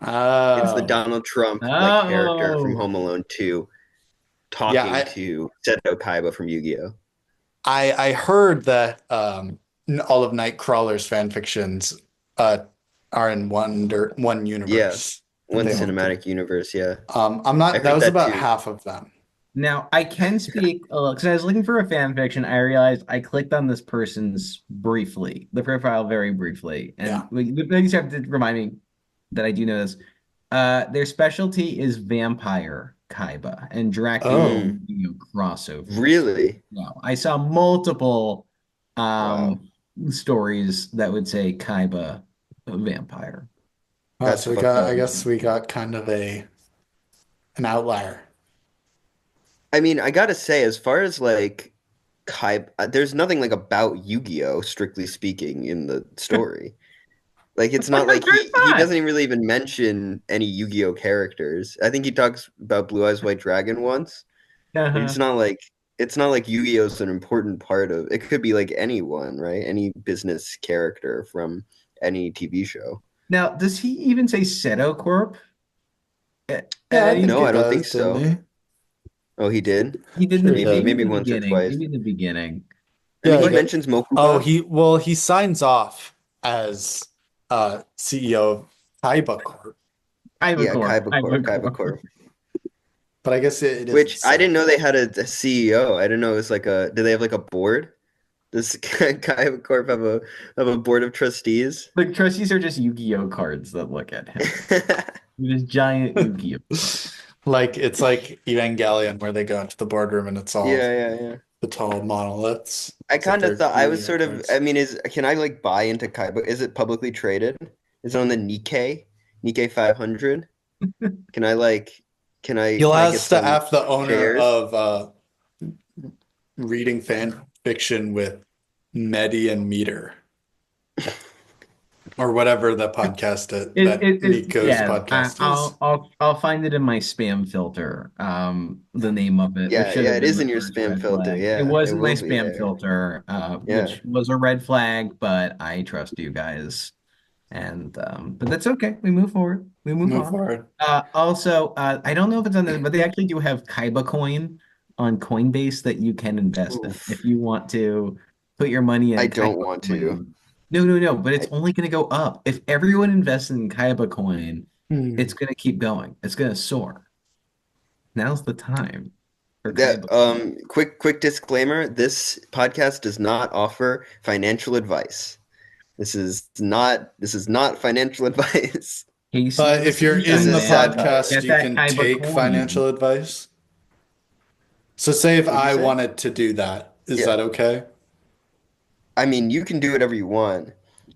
It's the Oh. Donald Trump like character from Oh. Home Alone 2 Yeah, talking to Seto Kaiba from Yu-Gi-Oh! I heard that all of Nightcrawler's fan fictions uh are in one Yeah, universe that one they only do. cinematic universe, yeah. I'm I not, that heard was that about too. half of them. Now I can speak because I was looking for a fan fiction. I realized I clicked on this person's briefly, the profile very briefly, and Yeah. you just have to remind me that I do know this. Their specialty is vampire Kaiba and Dracula Oh. Mm, crossovers. really? No, I saw multiple Wow. stories that would say Kaiba a vampire. Oh, That's so fucked I up. guess we got kind of an outlier. I mean, I gotta say, as far as like there's nothing like about Yu-Gi-Oh, strictly speaking, in the story. Like it's not like There's he not. doesn't really even mention any Yu-Gi-Oh characters. I think he talks about Blue Eyes White Dragon once, but Uh-huh. it's not like Yu-Gi-Oh is an important part of it. Could be like anyone, right? Any business character from any TV show. Now, does he even say Seto Corp at Yeah, I any think No, he I don't does, think didn't so. he? Oh, he did? He did in Sure the he maybe does. in Maybe the once or beginning. twice. Maybe in the beginning. I mean, Yeah, he But mentions oh, Mokuba. he signs off as CEO of Kaiba Corp, Kaiba Yeah, Corp. Kaiba Corp, Kaiba Kaiba Corp. Corp. but I guess it is the Which I same. didn't know they had a CEO. I didn't know it was like a. Do they have like a board? Does Kaiba Corp have a board of trustees? The trustees are just Yu-Gi-Oh cards that look at him. This giant Yu-Gi-Oh card. Like it's like Evangelion where they go into the boardroom and it's all Yeah. the tall monoliths, I except kind of they're thought I was Yu-Gi-Oh sort of. cards. I mean, can I like buy into Kaiba? Is it publicly traded? Is it on the Nikkei 500? Can I like? You'll Can I get ask to some ask the owner shares? of reading fan fiction with Medi and Meter or whatever the podcast that Nico's Yeah. podcast is. I'll find it in my spam filter. The name of it, which should Yeah, have it been is the in your first spam red filter. flag. It Yeah, it was in my will be spam there. filter, Yeah. which was a red flag, but I trust you guys. And but that's okay. We move forward. We move Move on. forward. Also, I don't know if it's on this, but they actually do have Kaiba coin on Coinbase that you can invest in if Oof. you want to put your money I in don't Kaiba want to. coin. No, but it's I, only going to go up. If everyone invests in Kaiba coin, it's Hmm. going to keep going. It's going to soar. Now's the time for that Kaiba. quick disclaimer, this podcast does not offer financial advice. This is not financial advice. Casey But and if you're This in Sunshine the is Man, satire. podcast, get you that can Kaiba take coin. financial advice. So say if What'd you I say? wanted to do that, is Yeah. that okay? I mean, you can do whatever you want,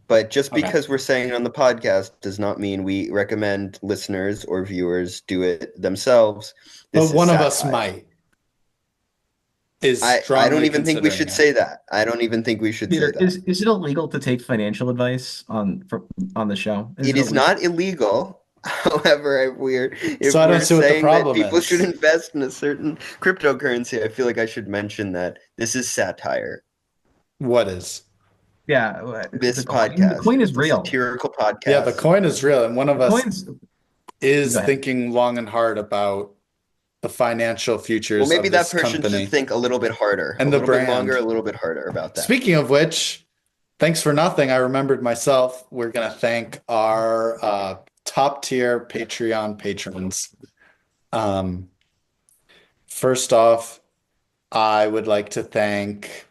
but just Okay. because we're saying it on the podcast does not mean we recommend listeners or viewers do it themselves. But This is one of us satire. might, is I don't strongly even think we considering should it. say that. I don't even think we should say Peter, that. is it illegal to take financial advice on the show? Is It it is illegal? not illegal. However, if So I don't we're see what the saying that problem people is. should invest in a certain cryptocurrency, I feel like I should mention that this is satire. What is? Yeah, This the podcast, coin is it's a real. satirical Yeah, the podcast. coin is real, and one of The us coin's Go is ahead. thinking long and hard about the financial Well, futures maybe of that this person should company think a little bit harder, a and the little bit longer, brand. a little bit harder about that. Speaking of which, thanks for nothing. I remembered myself. We're going to thank our top tier Patreon patrons. Um, First off, I would like to thank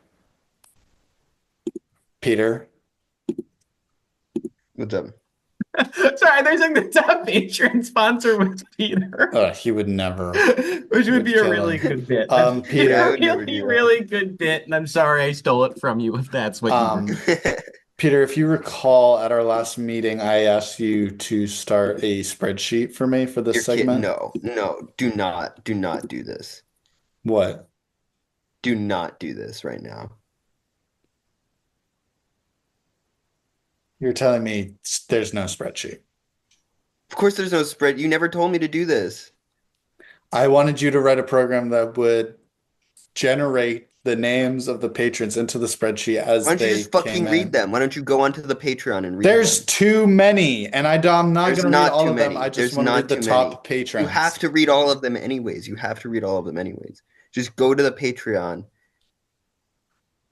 Peter. What's up? Sorry, they're saying the top patron sponsor was Peter, He would never. which would be a kill really him. good bit. That's Peter. Yeah, I a would never really, do that. really good bit, and I'm sorry I stole it from you if that's what you were. Peter, if you recall at our last meeting, I asked you to start a spreadsheet for me for this Your kid, segment. no, do not do this. What? Do not do this right now. You're telling me there's no spreadsheet. Of course, there's no spread. You never told me to do this. I wanted you to write a program that would generate the names of the patrons into the spreadsheet as Why don't you they just fucking came read in. them? Why don't you go onto the Patreon and read There's them? too many, and I'm not There's going to read not all too of them. many. I just There's want to not read the too many. top patrons. You have to read all of them anyways. You have to read all of them anyways. Just go to the Patreon.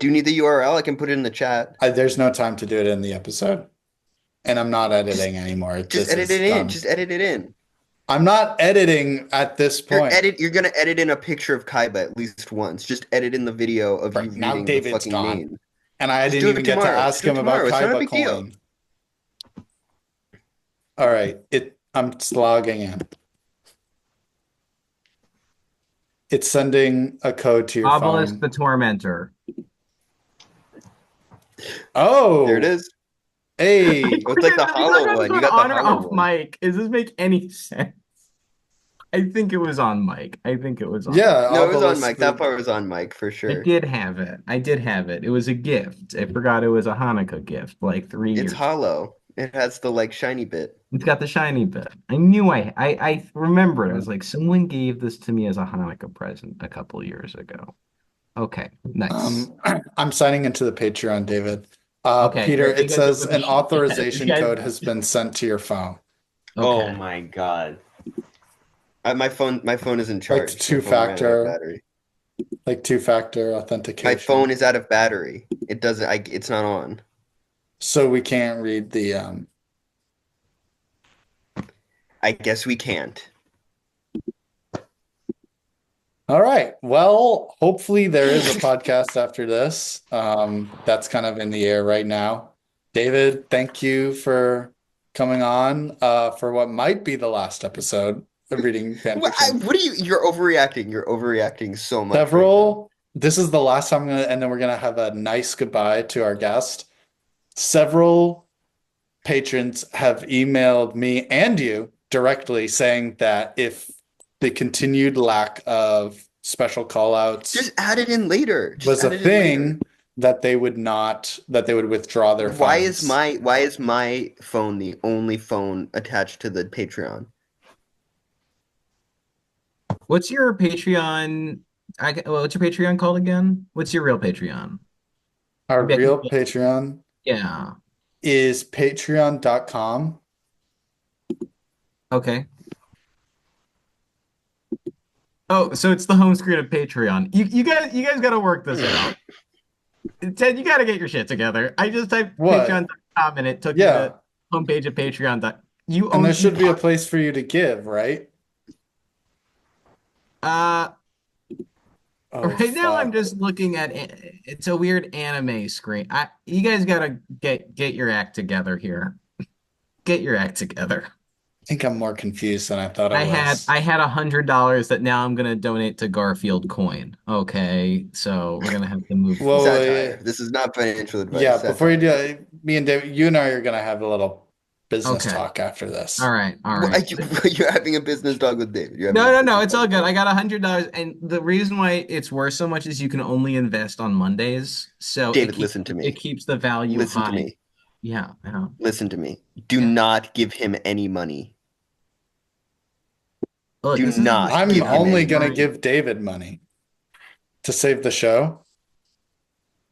Do you need the URL? I can put it in the chat. There's no time to do it in the episode, and I'm not editing anymore. Just This edit is it in. done. Just edit it in. I'm not editing at this point. You're gonna edit in a picture of Kaiba at least once. Just edit in the video of you Now reading the David's fucking gone. name. And I Just didn't do it even get to tomorrow. ask Do it him about tomorrow. It's not a Kaiba big deal. coin. All right, I'm logging in. It's sending a code to your Obelisk phone. the Tormentor. Oh, There it is. Hey, Oh, it's like the Are we hollow talking about one. this You got the on or hollow off one. mic? Does this make any sense? I think it was on mic. I think it was on. yeah. No, it was on Obelisk mic. That part was on mic for I sure. did have it. I did have it. It was a gift. I forgot it was a Hanukkah gift like 3 It's years. hollow. It has the like shiny bit. It's got the shiny bit. I knew I remembered. I was like, someone gave this to me as a Hanukkah present a couple years ago. Okay, nice. I'm signing into the Patreon, David. Okay, Peter, you it guys says open the an sheet. authorization You guys- code has been sent to your phone. Okay. Oh my god. My phone isn't charged. two My phone ran out of factor. battery. Like two-factor authentication. My phone is out of battery. It doesn't. It's not on. So we can't read the I guess we can't. All right. Well, hopefully there is a podcast after this. That's kind of in the air right now. David, thank you for coming on for what might be the last episode of reading fanfiction. What are you? You're overreacting. You're overreacting so much. Several. This is the last time and then we're gonna have a nice goodbye to our guest. Several patrons have emailed me and you directly saying that if the continued lack of special callouts Just add it in later. Just was add a it in later. thing that they would withdraw their Why funds. is my phone the only phone attached to the Patreon? What's your Patreon? What's your Patreon called again? What's your real Patreon? Our Maybe I real can- Patreon Yeah. is patreon.com. Okay. Oh, so it's the home screen of Patreon. You guys got to work this out. Ted, you got to get your shit together. I just typed What? patreon.com and it took Yeah. me to the homepage of Patreon. You And own there should be a place for you to give, right? Oh, right now I'm fuck. just looking at it's a weird anime screen. You guys got to get your act together here. Get your act together. I think I'm more confused than I thought I was. I had $100 that now I'm gonna donate to Garfield Coin. Okay, so we're gonna have to move. Whoa, forward. Satire. This is not financial advice. Yeah, Satire. before you do it, me and David, you and I are gonna have a little business Okay. talk after this. All right. You're having a business talk with David. No. It's all good. I got $100, and the reason why it's worth so much is you can only invest on Mondays. So David, listen to me. It keeps the value Listen high. to me. Yeah. Listen to me. Do Yeah. not give him any money. Look, Do this is not I'm give him only any gonna money. give David money to save the show.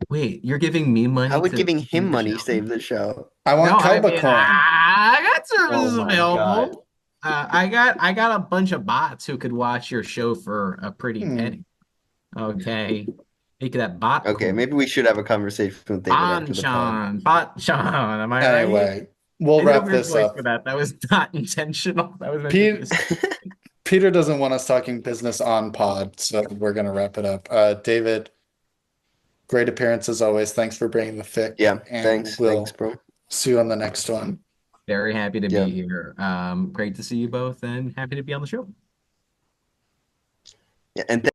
Wait, you're giving me money How would to giving save him the money show? save the show? I No, want I Kelba mean coin. I got Oh services my god. available. I got a bunch of bots who could watch your show for a pretty Hmm. penny. Okay, make that bot Okay, coin. maybe we should have a conversation with David after the pod. Botchan, am I right? Anyway, we'll I did a wrap weird this voice for up. that. That was not intentional. That was meant to be a Pete Peter doesn't want us talking business on pod, so we're gonna wrap it up. David, great appearance as always. Thanks for bringing the fic, Yeah, and thanks, we'll bro. see you on the next one. very happy to Yeah. be here. Great to see you both and happy to be on the show. Yeah, and